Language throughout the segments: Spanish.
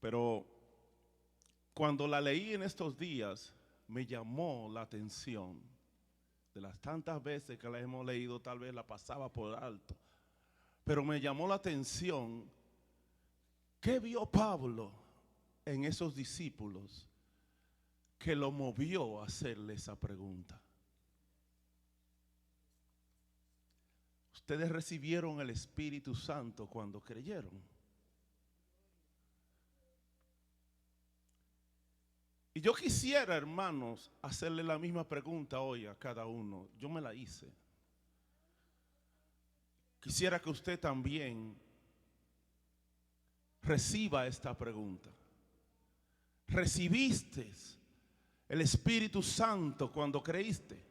Pero cuando la leí en estos días, me llamó la atención. De las tantas veces que la hemos leído, tal vez la pasaba por alto. Pero me llamó la atención, ¿qué vio Pablo en esos discípulos que lo movió a hacerle esa pregunta? Ustedes recibieron el Espíritu Santo cuando creyeron. Y yo quisiera, hermanos, hacerle la misma pregunta hoy a cada uno. Yo me la hice. Quisiera que usted también reciba esta pregunta. ¿Recibiste el Espíritu Santo cuando creíste?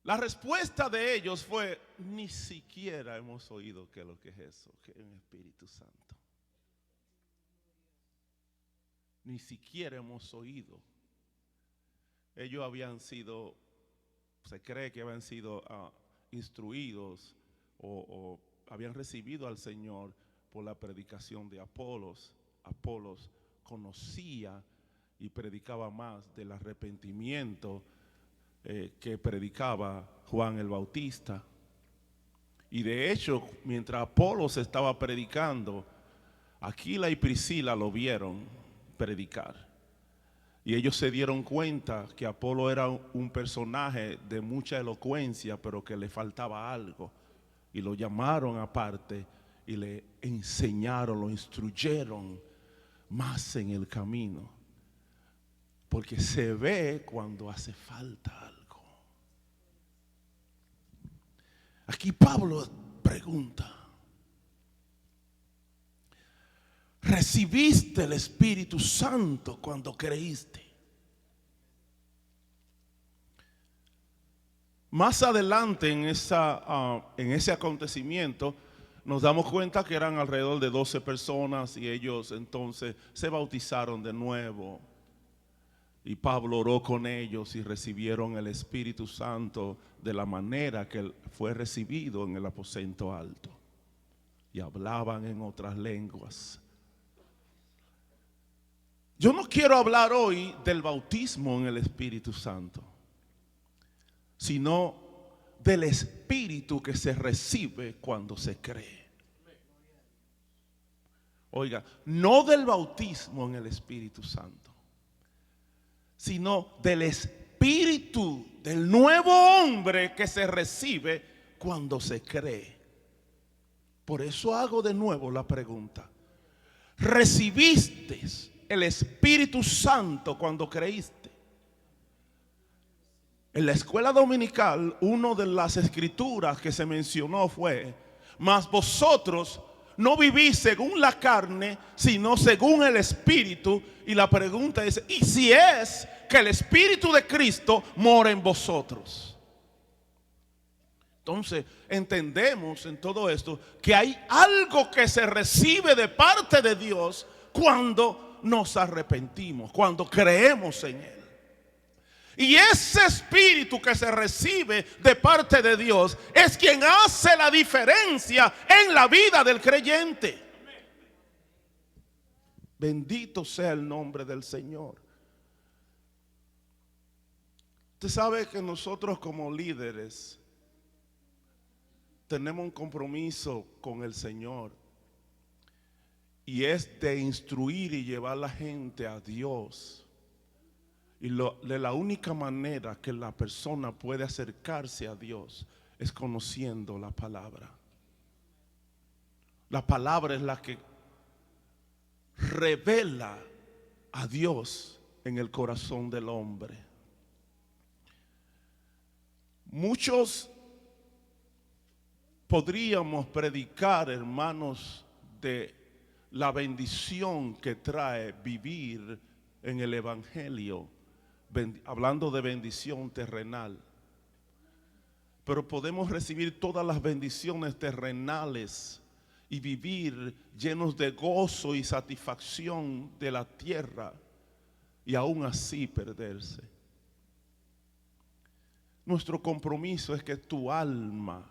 La respuesta de ellos fue: ni siquiera hemos oído qué es lo que es eso, que es un Espíritu Santo. Ni siquiera hemos oído. Ellos habían sido, se cree que habían sido instruidos o habían recibido al Señor por la predicación de Apolos. Apolos conocía y predicaba más del arrepentimiento que predicaba Juan el Bautista. Y de hecho, mientras Apolos estaba predicando, Aquila y Priscila lo vieron predicar. Y ellos se dieron cuenta que Apolo era un personaje de mucha elocuencia, pero que le faltaba algo. Y lo llamaron aparte y le enseñaron, lo instruyeron más en el camino. Porque se ve cuando hace falta algo. Aquí Pablo pregunta: ¿recibiste el Espíritu Santo cuando creíste? Más adelante en ese acontecimiento nos damos cuenta que eran alrededor de 12 personas y ellos entonces se bautizaron de nuevo. Y Pablo oró con ellos y recibieron el Espíritu Santo de la manera que fue recibido en el aposento alto. Y hablaban en otras lenguas. Yo no quiero hablar hoy del bautismo en el Espíritu Santo, sino del Espíritu que se recibe cuando se cree. Oiga, no del bautismo en el Espíritu Santo, sino del Espíritu del nuevo hombre que se recibe cuando se cree. Por eso hago de nuevo la pregunta: ¿recibiste el Espíritu Santo cuando creíste? En la escuela dominical, una de las escrituras que se mencionó fue: mas vosotros no vivís según la carne, sino según el Espíritu. Y la pregunta es: ¿y si es que el Espíritu de Cristo mora en vosotros? Entonces entendemos en todo esto que hay algo que se recibe de parte de Dios cuando nos arrepentimos, cuando creemos en Él. Y ese Espíritu que se recibe de parte de Dios es quien hace la diferencia en la vida del creyente. Bendito sea el nombre del Señor. Usted sabe que nosotros como líderes tenemos un compromiso con el Señor, y es de instruir y llevar a la gente a Dios. Y de la única manera que la persona puede acercarse a Dios es conociendo la palabra. La palabra es la que revela a Dios en el corazón del hombre. Muchos podríamos predicar, hermanos, de la bendición que trae vivir en el Evangelio, hablando de bendición terrenal. Pero podemos recibir todas las bendiciones terrenales y vivir llenos de gozo y satisfacción de la tierra, y aún así perderse. Nuestro compromiso es que tu alma,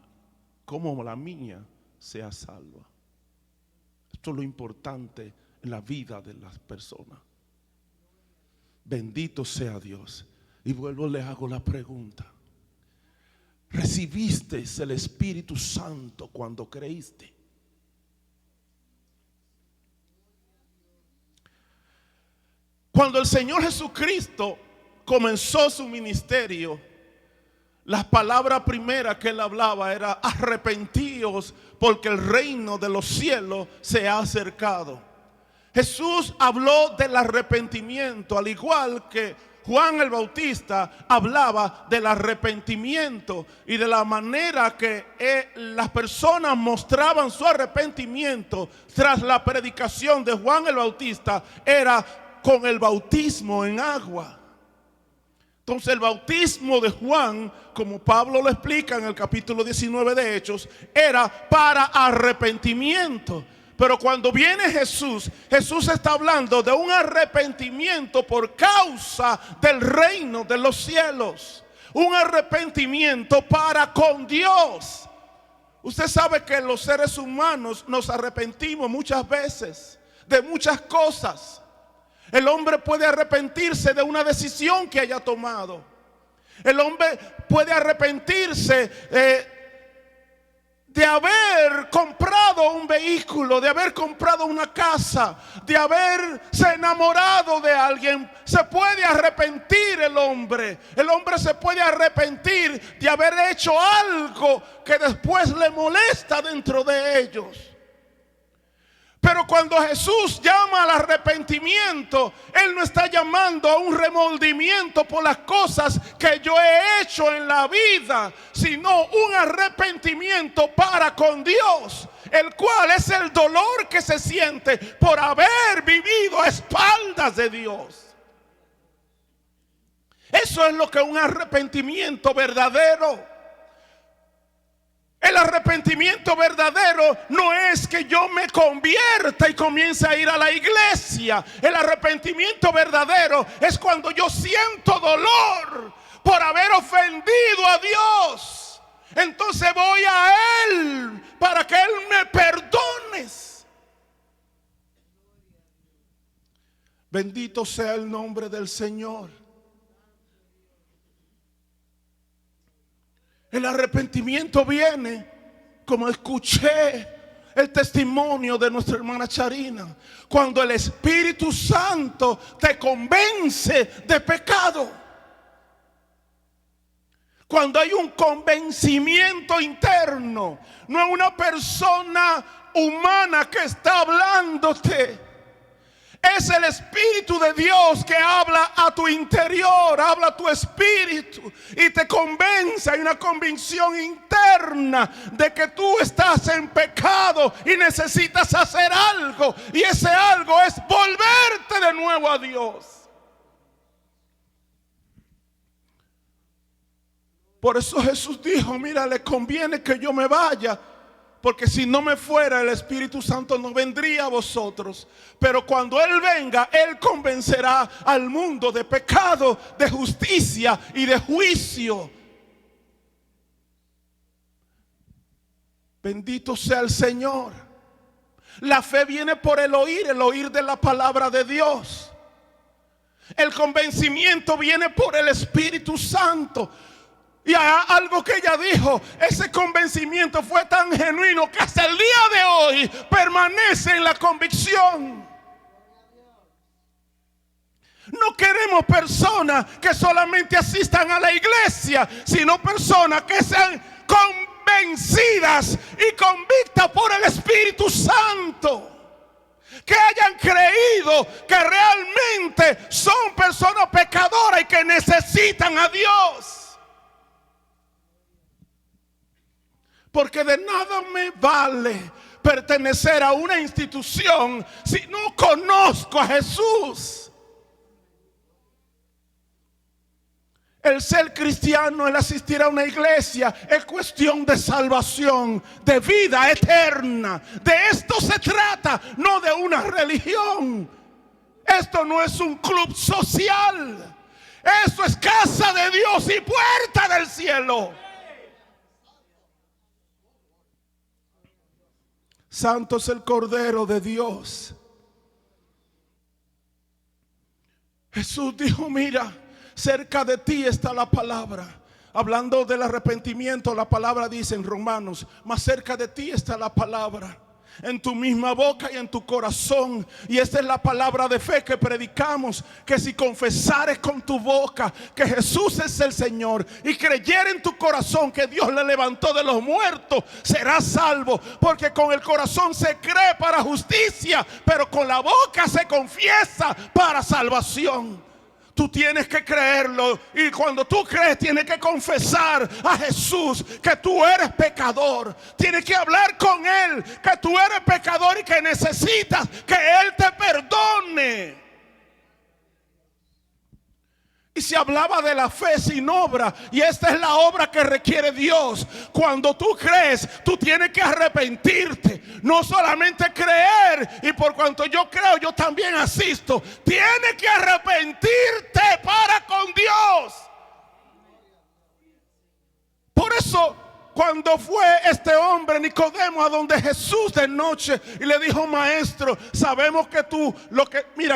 como la mía, sea salva. Esto es lo importante en la vida de las personas. Bendito sea Dios. Y vuelvo, le hago la pregunta: ¿recibiste el Espíritu Santo cuando creíste? Cuando el Señor Jesucristo comenzó su ministerio, la palabra primera que él hablaba era: arrepentíos, porque el reino de los cielos se ha acercado. Jesús habló del arrepentimiento, al igual que Juan el Bautista hablaba del arrepentimiento, y de la manera que las personas mostraban su arrepentimiento tras la predicación de Juan el Bautista era con el bautismo en agua. Entonces el bautismo de Juan, como Pablo lo explica en el capítulo 19 de Hechos, era para arrepentimiento. Pero cuando viene Jesús, Jesús está hablando de un arrepentimiento por causa del reino de los cielos. Un arrepentimiento para con Dios. Usted sabe que los seres humanos nos arrepentimos muchas veces de muchas cosas. El hombre puede arrepentirse de una decisión que haya tomado. El hombre puede arrepentirse de haber comprado un vehículo, de haber comprado una casa, de haberse enamorado de alguien. Se puede arrepentir el hombre. El hombre se puede arrepentir de haber hecho algo que después le molesta dentro de ellos. Pero cuando Jesús llama al arrepentimiento, Él no está llamando a un remordimiento por las cosas que yo he hecho en la vida, sino un arrepentimiento para con Dios, el cual es el dolor que se siente por haber vivido a espaldas de Dios. Eso es lo que es un arrepentimiento verdadero. El arrepentimiento verdadero no es que yo me convierta y comience a ir a la iglesia. El arrepentimiento verdadero es cuando yo siento dolor por haber ofendido a Dios. Entonces voy a Él para que Él me perdone. Bendito sea el nombre del Señor. El arrepentimiento viene, como escuché el testimonio de nuestra hermana Charina, cuando el Espíritu Santo te convence de pecado. Cuando hay un convencimiento interno, no es una persona humana que está hablándote. Es el Espíritu de Dios que habla a tu interior, habla a tu espíritu y te convence. Hay una convicción interna de que tú estás en pecado y necesitas hacer algo, y ese algo es volverte de nuevo a Dios. Por eso Jesús dijo: mira, le conviene que yo me vaya, porque si no me fuera, el Espíritu Santo no vendría a vosotros. Pero cuando Él venga, Él convencerá al mundo de pecado, de justicia y de juicio. Bendito sea el Señor. La fe viene por el oír de la palabra de Dios. El convencimiento viene por el Espíritu Santo. Y algo que ella dijo, ese convencimiento fue tan genuino que hasta el día de hoy permanece en la convicción. No queremos personas que solamente asistan a la iglesia, sino personas que sean convencidas y convictas por el Espíritu Santo, que hayan creído que realmente son personas pecadoras y que necesitan a Dios. Porque de nada me vale pertenecer a una institución si no conozco a Jesús. El ser cristiano, el asistir a una iglesia, es cuestión de salvación, de vida eterna. De esto se trata, no de una religión. Esto no es un club social. Esto es casa de Dios y puerta del cielo. Santo es el Cordero de Dios. Jesús dijo, mira, cerca de ti está la palabra. Hablando del arrepentimiento, la palabra dice en Romanos, más cerca de ti está la palabra, en tu misma boca y en tu corazón. Y esta es la palabra de fe que predicamos, que si confesares con tu boca que Jesús es el Señor y creyeres en tu corazón que Dios le levantó de los muertos, serás salvo. Porque con el corazón se cree para justicia, pero con la boca se confiesa para salvación. Tú tienes que creerlo, y cuando tú crees tienes que confesar a Jesús que tú eres pecador. Tienes que hablar con Él que tú eres pecador y que necesitas que Él te perdone. Y se hablaba de la fe sin obra, y esta es la obra que requiere Dios. Cuando tú crees, tú tienes que arrepentirte. No solamente creer, y por cuanto yo creo, yo también asisto. Tienes que arrepentirte para con Dios. Por eso, cuando fue este hombre Nicodemo a donde Jesús de noche y le dijo, maestro, sabemos que tú,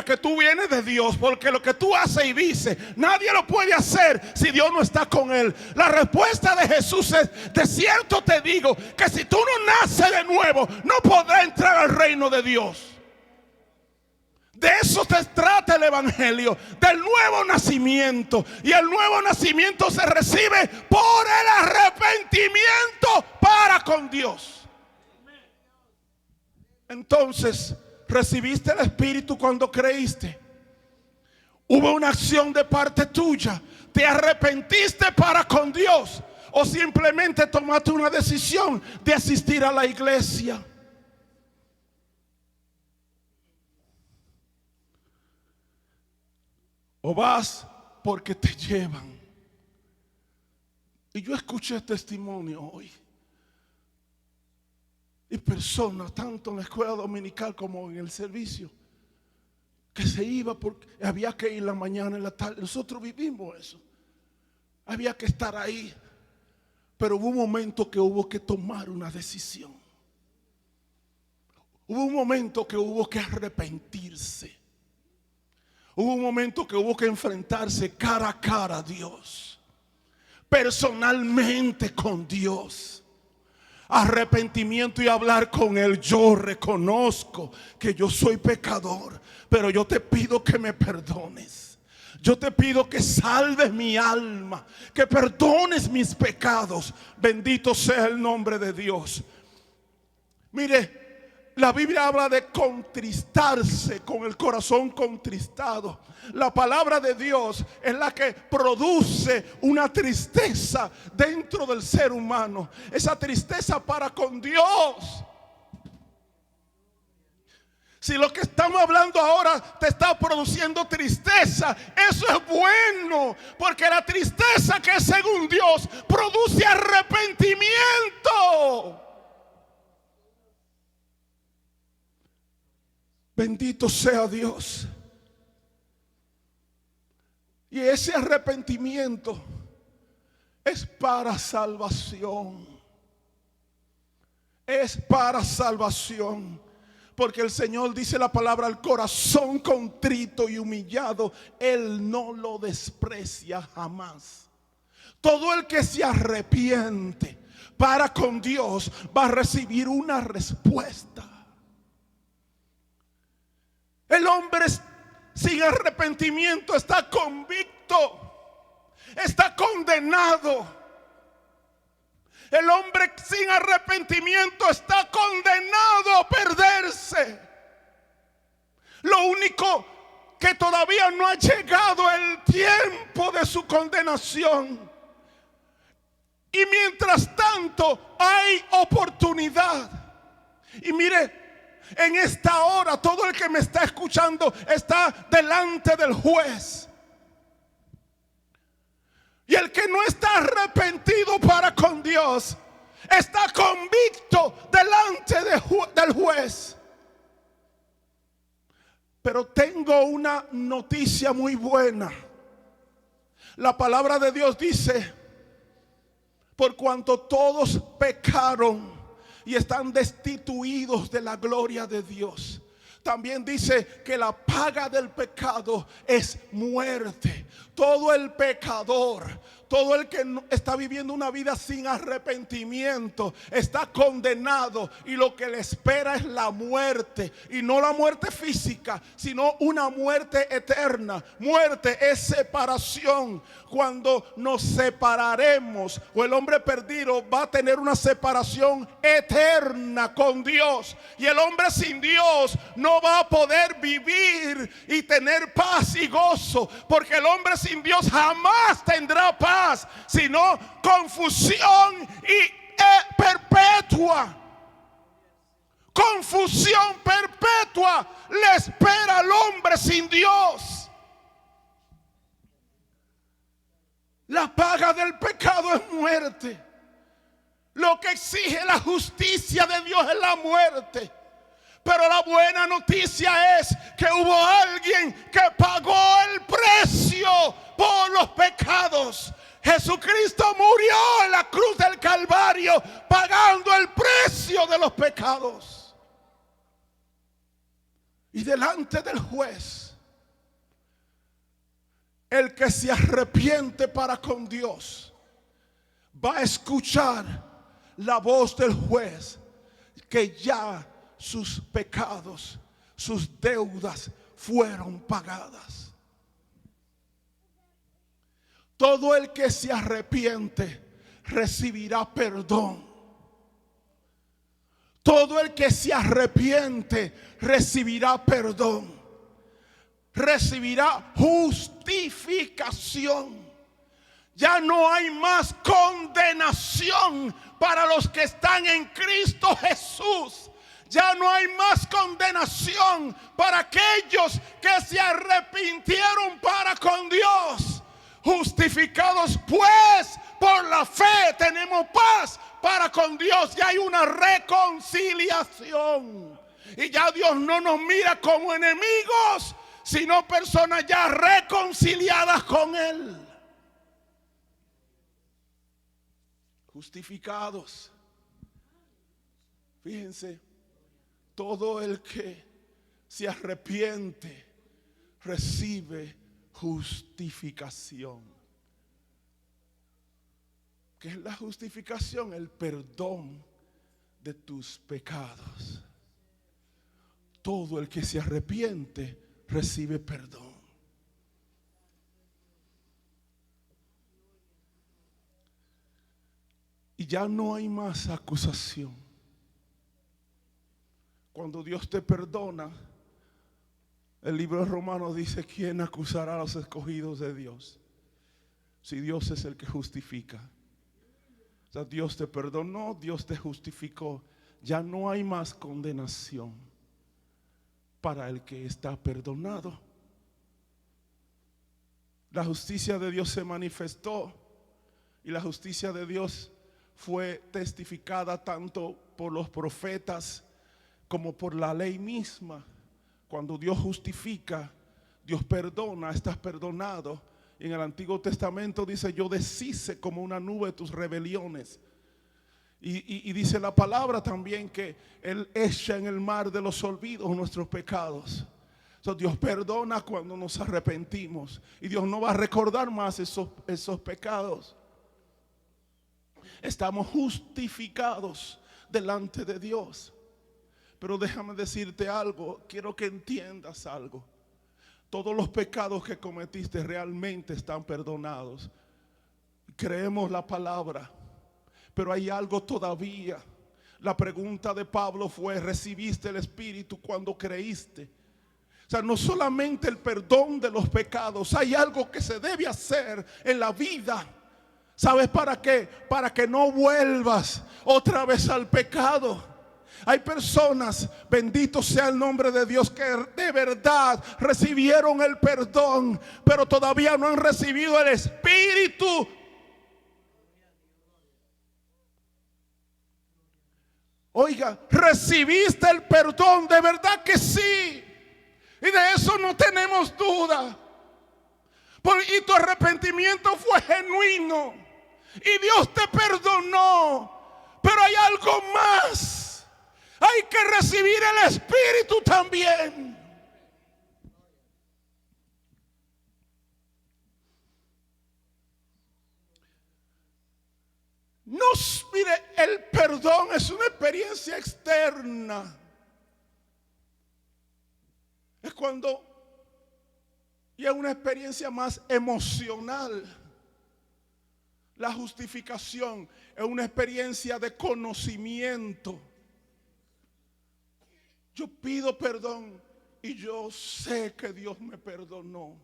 que tú vienes de Dios, porque lo que tú haces y dices, nadie lo puede hacer si Dios no está con él. La respuesta de Jesús es, de cierto te digo, que si tú no naces de nuevo, no podrás entrar al reino de Dios. De eso se trata el evangelio, del nuevo nacimiento. Y el nuevo nacimiento se recibe por el arrepentimiento para con Dios. Entonces, recibiste el Espíritu cuando creíste. Hubo una acción de parte tuya. Te arrepentiste para con Dios, o simplemente tomaste una decisión de asistir a la iglesia. O vas porque te llevan. Y yo escuché testimonio hoy. Y personas, tanto en la escuela dominical como en el servicio, que se iba porque había que ir la mañana, en la tarde. Nosotros vivimos eso. Había que estar ahí. Pero hubo un momento que hubo que tomar una decisión. Hubo un momento que hubo que arrepentirse. Hubo un momento que hubo que enfrentarse cara a cara a Dios, personalmente con Dios. Arrepentimiento y hablar con Él. Yo reconozco que yo soy pecador, pero yo te pido que me perdones. Yo te pido que salves mi alma, que perdones mis pecados. Bendito sea el nombre de Dios. Mire, la Biblia habla de contristarse, con el corazón contristado. La palabra de Dios es la que produce una tristeza dentro del ser humano. Esa tristeza para con Dios. Si lo que estamos hablando ahora te está produciendo tristeza, eso es bueno, porque la tristeza, que es según Dios, produce arrepentimiento. Bendito sea Dios. Y ese arrepentimiento es para salvación. Es para salvación. Porque el Señor dice la palabra, el corazón contrito y humillado, Él no lo desprecia jamás. Todo el que se arrepiente para con Dios va a recibir una respuesta. El hombre sin arrepentimiento está convicto, está condenado. El hombre sin arrepentimiento está condenado a perderse. Lo único que todavía no ha llegado el tiempo de su condenación. Y mientras tanto hay oportunidad. Y mire, en esta hora todo el que me está escuchando está delante del juez. Y el que no está arrepentido para con Dios está convicto delante del juez. Pero tengo una noticia muy buena. La palabra de Dios dice, por cuanto todos pecaron y están destituidos de la gloria de Dios. También dice que la paga del pecado es muerte. Todo el pecador, todo el que está viviendo una vida sin arrepentimiento, está condenado, y lo que le espera es la muerte. Y no la muerte física, sino una muerte eterna. Muerte es separación. Cuando nos separaremos, o el hombre perdido va a tener una separación eterna con Dios. Y el hombre sin Dios no va a poder vivir y tener paz y gozo, porque el hombre sin Dios jamás tendrá paz, sino confusión y perpetua. Confusión perpetua le espera al hombre sin Dios. La paga del pecado es muerte. Lo que exige la justicia de Dios es la muerte. Pero la buena noticia es que hubo alguien que pagó el precio por los pecados. Jesucristo murió en la cruz del Calvario, pagando el precio de los pecados. Y delante del juez, el que se arrepiente para con Dios va a escuchar la voz del juez, que ya sus pecados, sus deudas fueron pagadas. Todo el que se arrepiente recibirá perdón. Todo el que se arrepiente recibirá perdón. Recibirá justificación. Ya no hay más condenación para los que están en Cristo Jesús. Ya no hay más condenación para aquellos que se arrepintieron para con Dios. Justificados pues por la fe tenemos paz para con Dios. Ya hay una reconciliación. Y ya Dios no nos mira como enemigos, sino personas ya reconciliadas con Él. Justificados. Fíjense, todo el que se arrepiente recibe justificación. ¿Qué es la justificación? El perdón de tus pecados. Todo el que se arrepiente recibe perdón. Y ya no hay más acusación. Cuando Dios te perdona, el libro de Romanos dice: ¿quién acusará a los escogidos de Dios? Si Dios es el que justifica. O sea, Dios te perdonó, Dios te justificó. Ya no hay más condenación para el que está perdonado. La justicia de Dios se manifestó, y la justicia de Dios fue testificada tanto por los profetas como por la ley misma. Cuando Dios justifica, Dios perdona, estás perdonado. En el Antiguo Testamento dice: yo deshice como una nube tus rebeliones. Y dice la palabra también que Él echa en el mar de los olvidos nuestros pecados. So, Dios perdona cuando nos arrepentimos, y Dios no va a recordar más esos pecados. Estamos justificados delante de Dios. Pero déjame decirte algo, quiero que entiendas algo. Todos los pecados que cometiste realmente están perdonados. Creemos la palabra, pero hay algo todavía. La pregunta de Pablo fue: ¿recibiste el Espíritu cuando creíste? O sea, no solamente el perdón de los pecados, hay algo que se debe hacer en la vida. ¿Sabes para qué? Para que no vuelvas otra vez al pecado. Hay personas, bendito sea el nombre de Dios, que de verdad recibieron el perdón, pero todavía no han recibido el Espíritu. Oiga, ¿recibiste el perdón? De verdad que sí. Y de eso no tenemos duda. Y tu arrepentimiento fue genuino. Y Dios te perdonó. Pero hay algo más. Hay que recibir el Espíritu también. Mire, el perdón es una experiencia externa. Es cuando, y es una experiencia más emocional. La justificación es una experiencia de conocimiento. Yo pido perdón y yo sé que Dios me perdonó.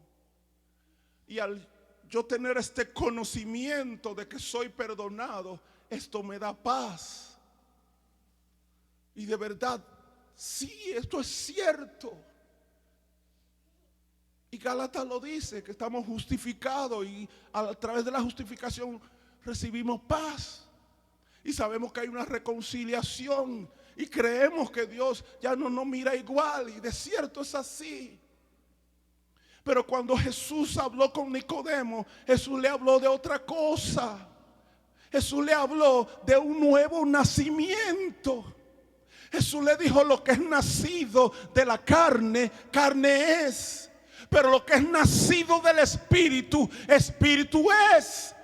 Y al yo tener este conocimiento de que soy perdonado, esto me da paz. Y de verdad, sí, esto es cierto. Y Gálatas lo dice, que estamos justificados y a través de la justificación recibimos paz. Y sabemos que hay una reconciliación y creemos que Dios ya no nos mira igual, y de cierto es así. Pero cuando Jesús habló con Nicodemo, Jesús le habló de otra cosa. Jesús le habló de un nuevo nacimiento. Jesús le dijo: lo que es nacido de la carne, carne es. Pero lo que es nacido del Espíritu, Espíritu es.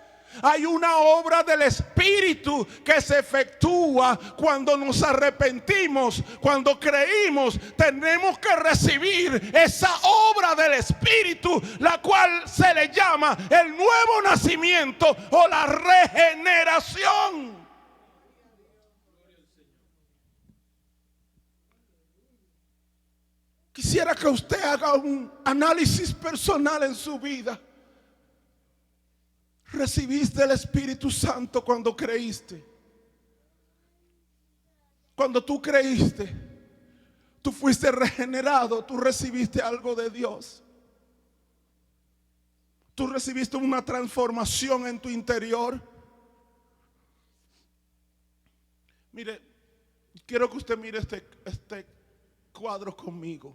Hay una obra del Espíritu que se efectúa cuando nos arrepentimos, cuando creímos. Tenemos que recibir esa obra del Espíritu, la cual se le llama el nuevo nacimiento o la regeneración. Quisiera que usted haga un análisis personal en su vida. ¿Recibiste el Espíritu Santo cuando creíste? Cuando tú creíste, tú fuiste regenerado, tú recibiste algo de Dios. Tú recibiste una transformación en tu interior. Mire, quiero que usted mire este cuadro conmigo.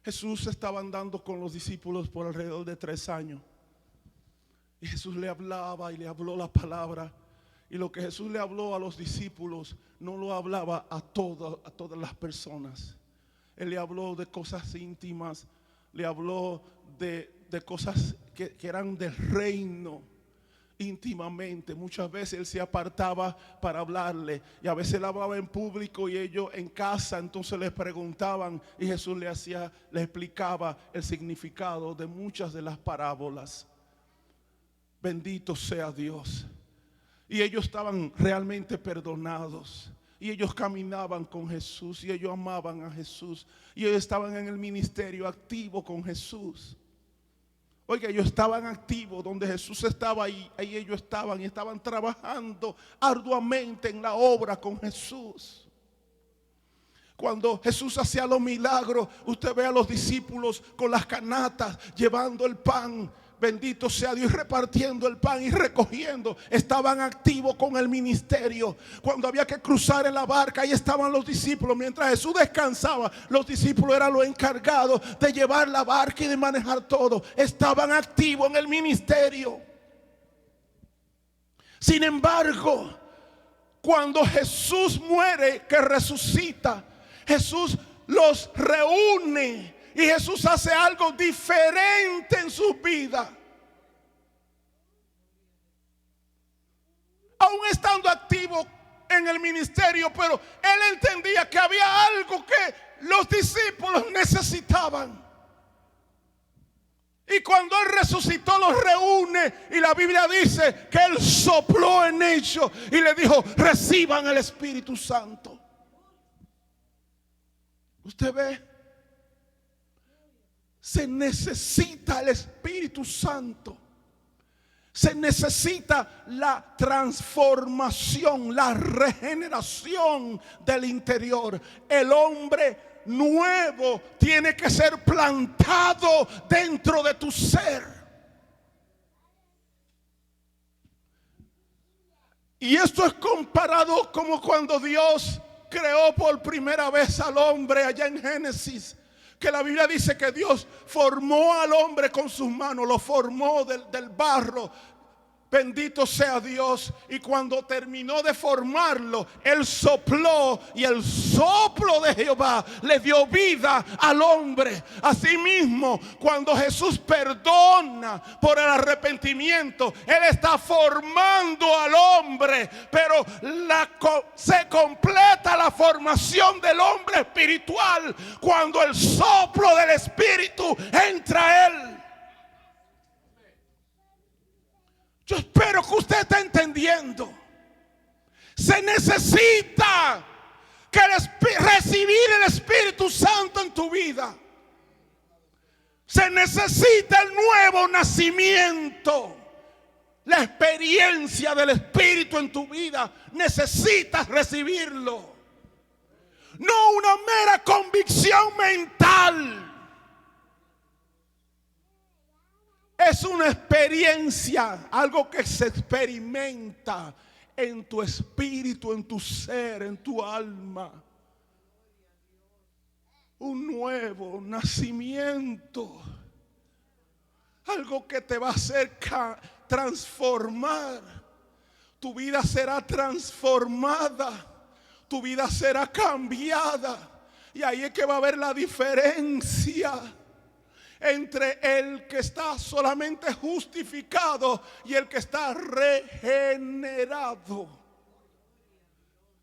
Jesús estaba andando con los discípulos por alrededor de 3 años. Y Jesús le hablaba y le habló la palabra. Y lo que Jesús le habló a los discípulos no lo hablaba a todas las personas. Él le habló de cosas íntimas. Le habló de cosas que eran del reino íntimamente. Muchas veces él se apartaba para hablarle. Y a veces él hablaba en público y ellos en casa entonces les preguntaban. Y Jesús le explicaba el significado de muchas de las parábolas. Bendito sea Dios. Y ellos estaban realmente perdonados. Y ellos caminaban con Jesús. Y ellos amaban a Jesús. Y ellos estaban en el ministerio activo con Jesús. Oiga, ellos estaban activos. Donde Jesús estaba, ahí ellos estaban. Y estaban trabajando arduamente en la obra con Jesús. Cuando Jesús hacía los milagros, usted ve a los discípulos con las canastas llevando el pan. Bendito sea Dios, repartiendo el pan y recogiendo. Estaban activos con el ministerio. Cuando había que cruzar en la barca, ahí estaban los discípulos. Mientras Jesús descansaba, los discípulos eran los encargados de llevar la barca y de manejar todo. Estaban activos en el ministerio. Sin embargo, cuando Jesús muere, que resucita, Jesús los reúne. Y Jesús hace algo diferente en su vida. Aún estando activo en el ministerio, pero él entendía que había algo que los discípulos necesitaban. Y cuando él resucitó los reúne, y la Biblia dice que él sopló en ellos y le dijo: reciban el Espíritu Santo. Usted ve, se necesita el Espíritu Santo. Se necesita la transformación, la regeneración del interior. El hombre nuevo tiene que ser plantado dentro de tu ser. Y esto es comparado como cuando Dios creó por primera vez al hombre allá en Génesis. Que la Biblia dice que Dios formó al hombre con sus manos, lo formó del barro. Bendito sea Dios. Y cuando terminó de formarlo, Él sopló, y el soplo de Jehová le dio vida al hombre. Asimismo, cuando Jesús perdona por el arrepentimiento, Él está formando al hombre. Pero se completa la formación del hombre espiritual cuando el soplo del Espíritu entra a él. Yo espero que usted esté entendiendo. Se necesita recibir el Espíritu Santo en tu vida. Se necesita el nuevo nacimiento. La experiencia del Espíritu en tu vida. Necesitas recibirlo. No una mera convicción mental. Es una experiencia, algo que se experimenta en tu espíritu, en tu ser, en tu alma. Un nuevo nacimiento. Algo que te va a hacer transformar. Tu vida será transformada. Tu vida será cambiada. Y ahí es que va a haber la diferencia entre el que está solamente justificado y el que está regenerado.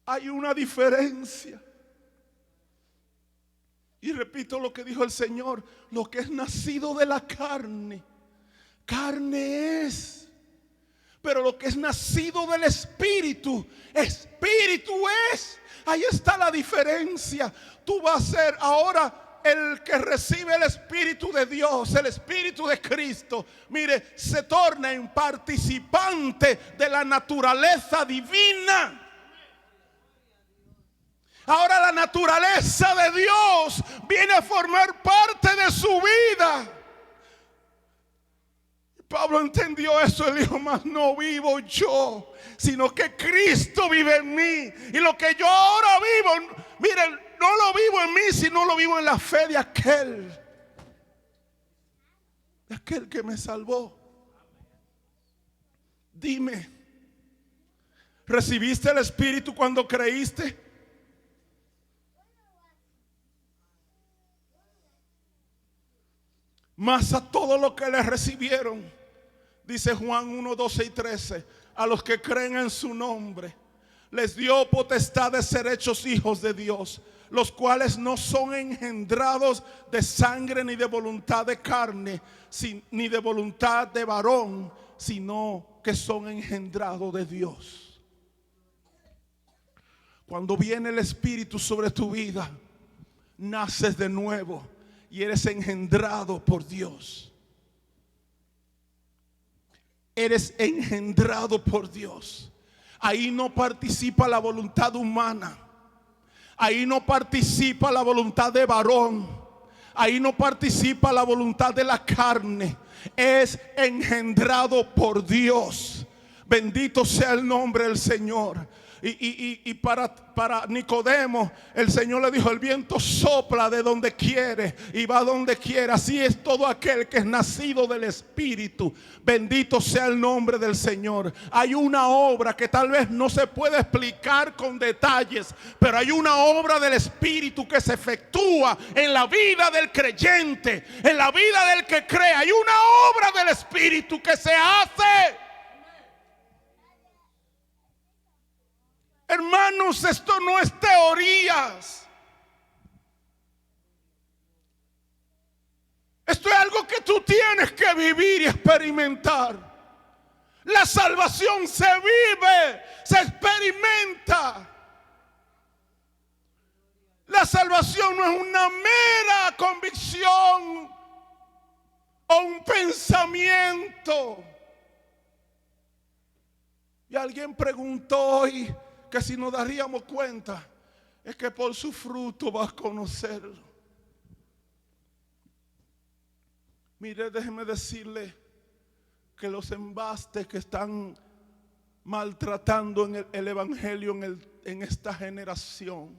Hay una diferencia. Y repito lo que dijo el Señor: lo que es nacido de la carne, carne es. Pero lo que es nacido del Espíritu, Espíritu es. Ahí está la diferencia. Tú vas a ser ahora el que recibe el Espíritu de Dios, el Espíritu de Cristo. Mire, se torna en participante de la naturaleza divina. Ahora la naturaleza de Dios viene a formar parte de su vida. Pablo entendió eso. Él dijo: mas no vivo yo, sino que Cristo vive en mí. Y lo que yo ahora vivo, miren, no lo vivo en mí, sino lo vivo en la fe de aquel que me salvó. Dime, ¿recibiste el Espíritu cuando creíste? Mas a todos los que le recibieron, dice Juan 1, 12 y 13, a los que creen en su nombre, les dio potestad de ser hechos hijos de Dios, los cuales no son engendrados de sangre ni de voluntad de carne, ni de voluntad de varón, sino que son engendrados de Dios. Cuando viene el Espíritu sobre tu vida, naces de nuevo y eres engendrado por Dios. Eres engendrado por Dios. Ahí no participa la voluntad humana. Ahí no participa la voluntad de varón. Ahí no participa la voluntad de la carne. Es engendrado por Dios. Bendito sea el nombre del Señor. Y para Nicodemo, el Señor le dijo: el viento sopla de donde quiere y va donde quiere. Así es todo aquel que es nacido del Espíritu. Bendito sea el nombre del Señor. Hay una obra que tal vez no se puede explicar con detalles, pero hay una obra del Espíritu que se efectúa en la vida del creyente, en la vida del que cree. Hay una obra del Espíritu que se hace. Hermanos, esto no es teorías. Esto es algo que tú tienes que vivir y experimentar. La salvación se vive, se experimenta. La salvación no es una mera convicción o un pensamiento. Y alguien preguntó hoy que si nos daríamos cuenta, es que por su fruto vas a conocerlo. Mire, déjeme decirle que los embastes que están maltratando en el evangelio en esta generación,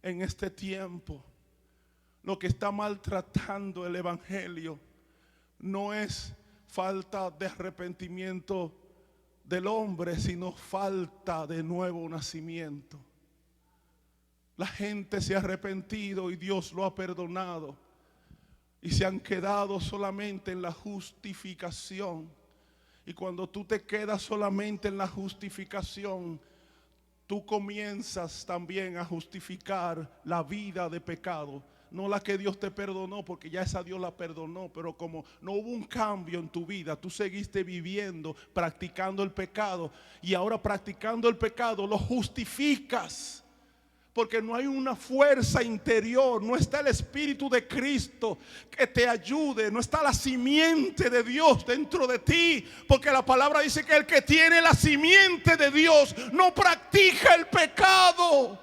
en este tiempo, lo que está maltratando el evangelio no es falta de arrepentimiento del hombre, sino falta de nuevo nacimiento. La gente se ha arrepentido y Dios lo ha perdonado, y se han quedado solamente en la justificación. Y cuando tú te quedas solamente en la justificación, tú comienzas también a justificar la vida de pecado. No la que Dios te perdonó, porque ya esa Dios la perdonó, pero como no hubo un cambio en tu vida, tú seguiste viviendo, practicando el pecado, y ahora practicando el pecado lo justificas. Porque no hay una fuerza interior, no está el Espíritu de Cristo que te ayude, no está la simiente de Dios dentro de ti. Porque la palabra dice que el que tiene la simiente de Dios no practica el pecado.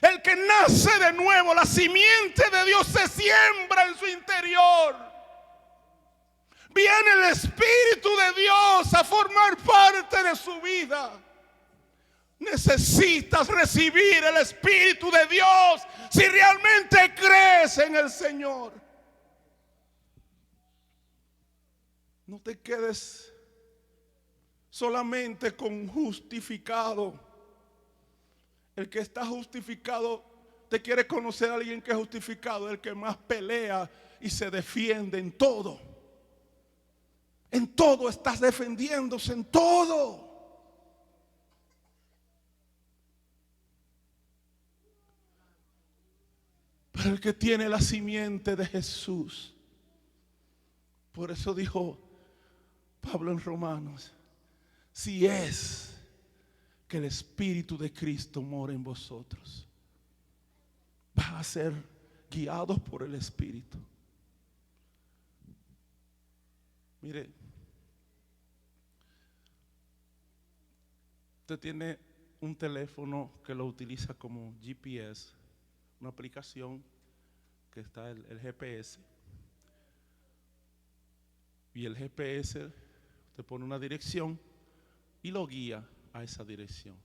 El que nace de nuevo, la simiente de Dios se siembra en su interior. Viene el Espíritu de Dios a formar parte de su vida. Necesitas recibir el Espíritu de Dios si realmente crees en el Señor. No te quedes solamente con justificado. El que está justificado, te quiere conocer a alguien que es justificado, el que más pelea y se defiende en todo. En todo estás defendiéndose, en todo. Pero el que tiene la simiente de Jesús, por eso dijo Pablo en Romanos, si es que el Espíritu de Cristo mora en vosotros, vas a ser guiados por el Espíritu. Mire, usted tiene un teléfono que lo utiliza como GPS, una aplicación que está el GPS, y el GPS usted pone una dirección y lo guía a esa dirección.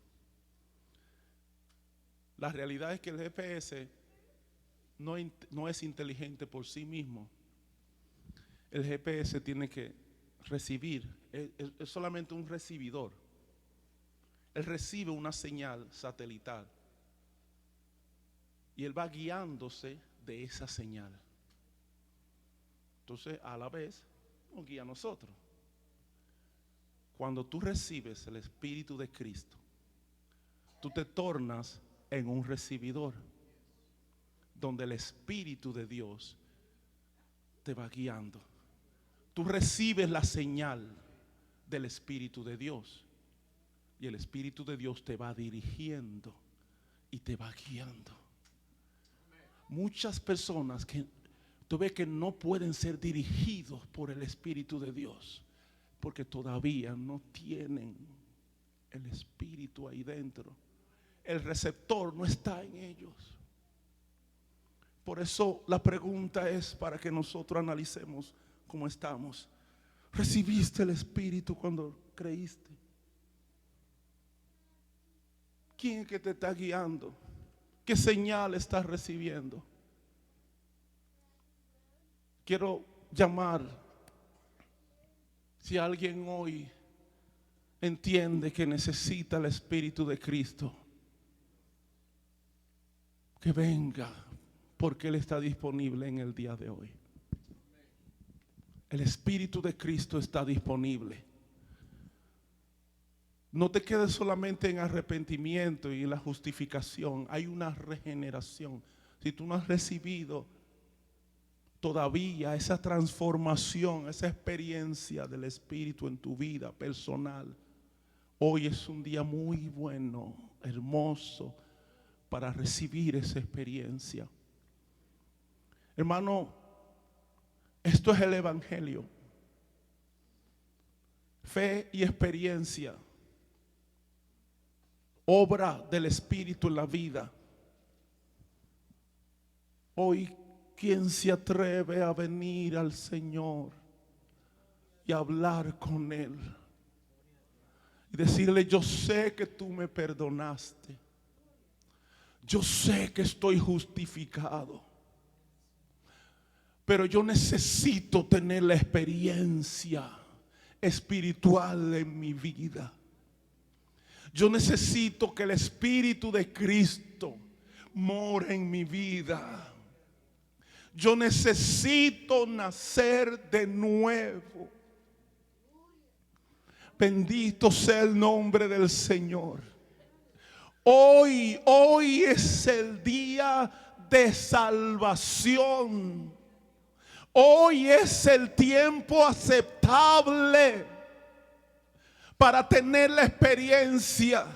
La realidad es que el GPS no es inteligente por sí mismo. El GPS tiene que recibir, es solamente un recibidor. Él recibe una señal satelital y él va guiándose de esa señal. Entonces, a la vez, nos guía a nosotros. Cuando tú recibes el Espíritu de Cristo, tú te tornas en un recibidor, donde el Espíritu de Dios te va guiando. Tú recibes la señal del Espíritu de Dios, y el Espíritu de Dios te va dirigiendo y te va guiando. Muchas personas que tú ves que no pueden ser dirigidos por el Espíritu de Dios, porque todavía no tienen el Espíritu ahí dentro. El receptor no está en ellos. Por eso la pregunta es para que nosotros analicemos cómo estamos. ¿Recibiste el Espíritu cuando creíste? ¿Quién es que te está guiando? ¿Qué señal estás recibiendo? Quiero llamar, si alguien hoy entiende que necesita el Espíritu de Cristo, que venga, porque Él está disponible en el día de hoy. El Espíritu de Cristo está disponible. No te quedes solamente en arrepentimiento y en la justificación. Hay una regeneración. Si tú no has recibido todavía esa transformación, esa experiencia del Espíritu en tu vida personal, hoy es un día muy bueno, hermoso, para recibir esa experiencia. Hermano, esto es el Evangelio. Fe y experiencia. Obra del Espíritu en la vida. Hoy, ¿quién se atreve a venir al Señor y hablar con Él? Y decirle, yo sé que tú me perdonaste. Yo sé que estoy justificado. Pero yo necesito tener la experiencia espiritual en mi vida. Yo necesito que el Espíritu de Cristo more en mi vida. Yo necesito nacer de nuevo. Bendito sea el nombre del Señor. Hoy es el día de salvación. Hoy es el tiempo aceptable para tener la experiencia.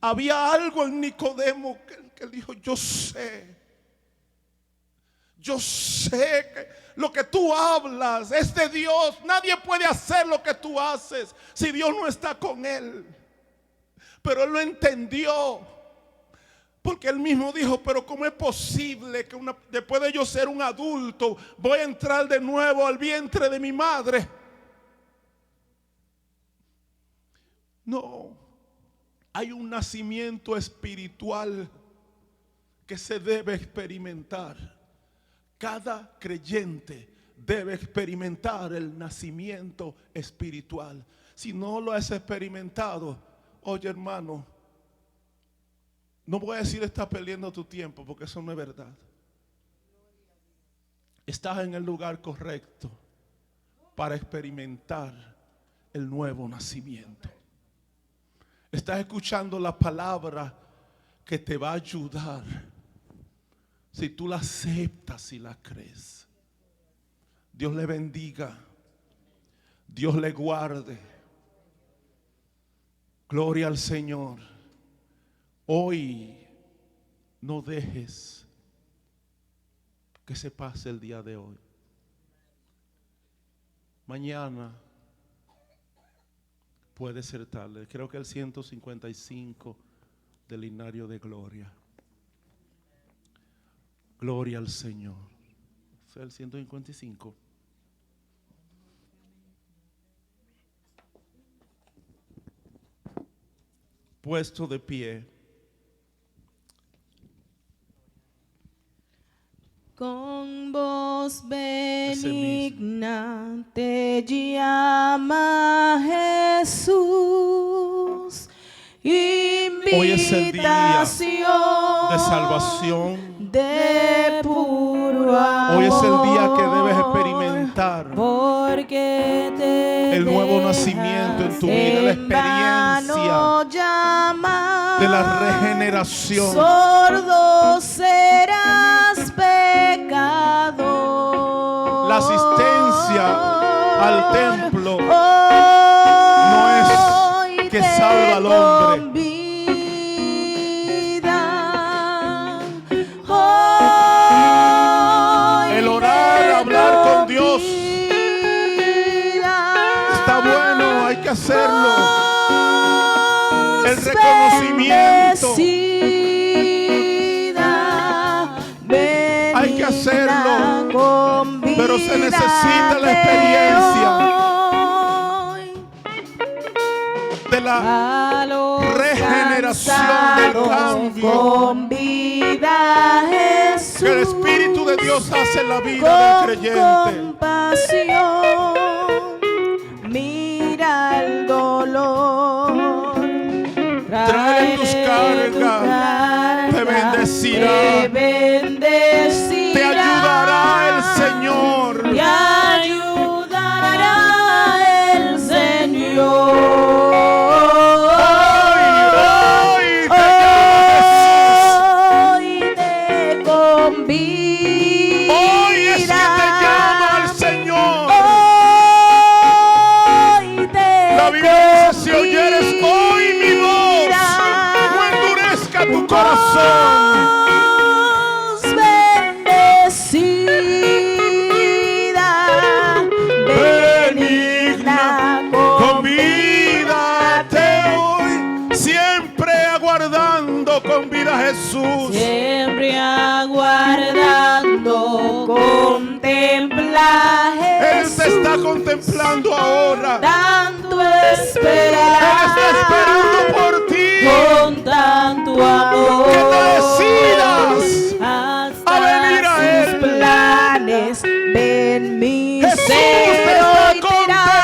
Había algo en Nicodemo que dijo: yo sé que lo que tú hablas es de Dios. Nadie puede hacer lo que tú haces si Dios no está con él. Pero él lo entendió, porque él mismo dijo: pero ¿cómo es posible que después de yo ser un adulto voy a entrar de nuevo al vientre de mi madre? No, hay un nacimiento espiritual que se debe experimentar. Cada creyente debe experimentar el nacimiento espiritual. Si no lo has experimentado, oye hermano, no voy a decir estás perdiendo tu tiempo, porque eso no es verdad. Estás en el lugar correcto para experimentar el nuevo nacimiento. Estás escuchando la palabra que te va a ayudar si tú la aceptas y la crees. Dios le bendiga. Dios le guarde. Gloria al Señor. Hoy no dejes que se pase el día de hoy. Mañana puede ser tarde. Creo que el 155 del himnario de gloria. Gloria al Señor. ¿Es el 155? Puesto de pie. Con voz benigna te llama Jesús. Hoy es el día de salvación. De puro amor. Hoy es el día que debes experimentar el nuevo nacimiento en tu vida, la experiencia de la regeneración. Sordo serás pecador. La asistencia al templo no es que salva al hombre. El orar, hablar con Dios está bueno, hay que hacerlo. El reconocimiento hay que hacerlo, pero se necesita la experiencia de la regeneración, del cambio que el Espíritu de Dios hace en la vida del creyente. Mira el dolor, trae tus cargas, te bendecirá, te ayudará el Señor. Te ayudará el Señor. Tu corazón, bendecida, benigna, convídate hoy, siempre aguardando con vida a Jesús, siempre aguardando, contempla a Jesús. Él te está contemplando ahora, tanto esperar, Él está esperando por ti, con tanto amor, que te decidas hasta a venir a sus Él. planes. Ven mi Jesús te Señor, está contemplando.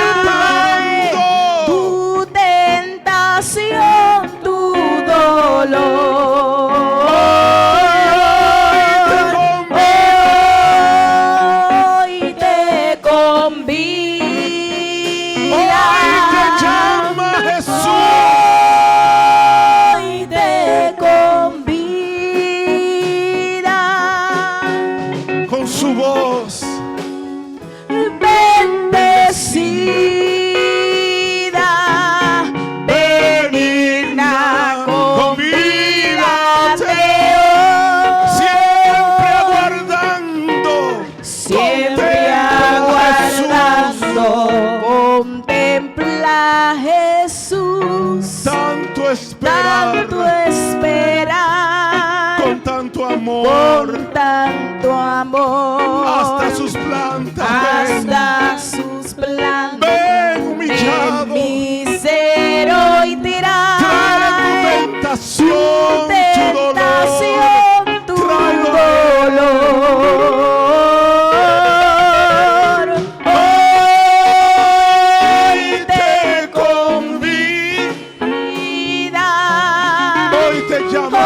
llama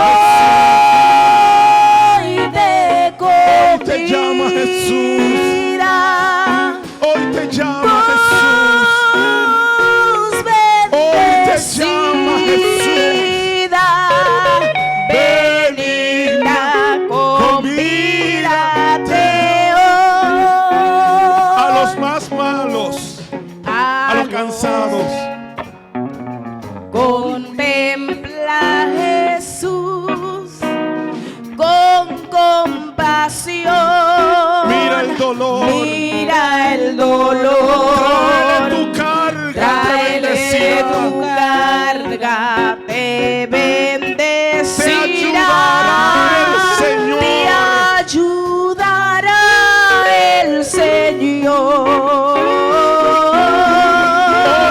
Hoy te Jesús. Hoy te llama Jesús. convida. Hoy te llama Jesús. Hoy te llama Jesús. Benigna, convídate A hoy. los más malos, a los cansados. Contempla a Jesús con compasión. Mira el dolor. Mira el dolor. Tráele tu carga, te Tráele bendecirá. tu carga, te bendecirá. Te ayudará el Señor. Te ayudará el Señor.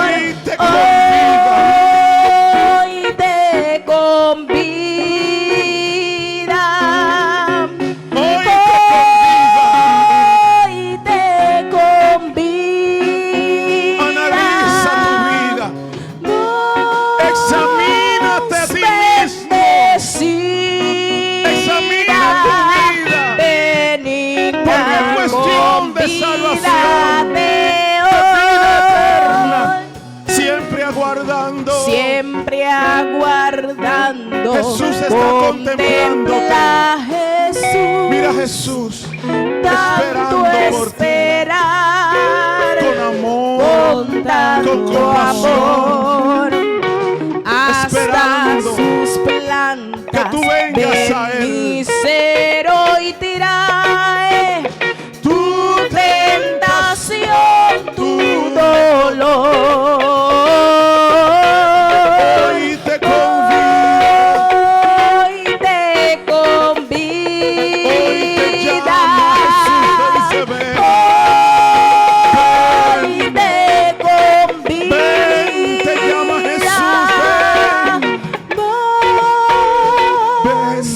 Hoy te convida. Hoy te convida. Hoy te Hoy te convida. Analiza tu vida. Examínate a ti mismo. Examina tu vida. Porque es cuestión de salvación, de vida eterna. Siempre aguardando. Siempre aguardando. Jesús está contemplándote. Contempla a Jesús. Mira a Jesús Tanto esperando por ti. esperar. Con amor, Con tanto con compasión, amor. Hasta esperando sus plantas. que tú vengas a Él. Cenicero y trae tu tentación, tu dolor. Hoy te convido. Hoy te convida. Hoy te llama Jesús, te dice ven. Hoy te convida. Ven, te llama Jesús, Más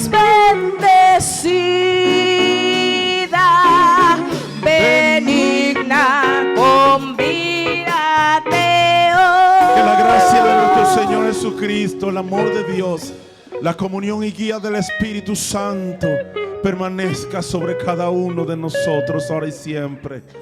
bendecida, benigna, convídate hoy. Que la gracia de nuestro Señor Jesucristo, el amor de Dios, la comunión y guía del Espíritu Santo permanezca sobre cada uno de nosotros ahora y siempre.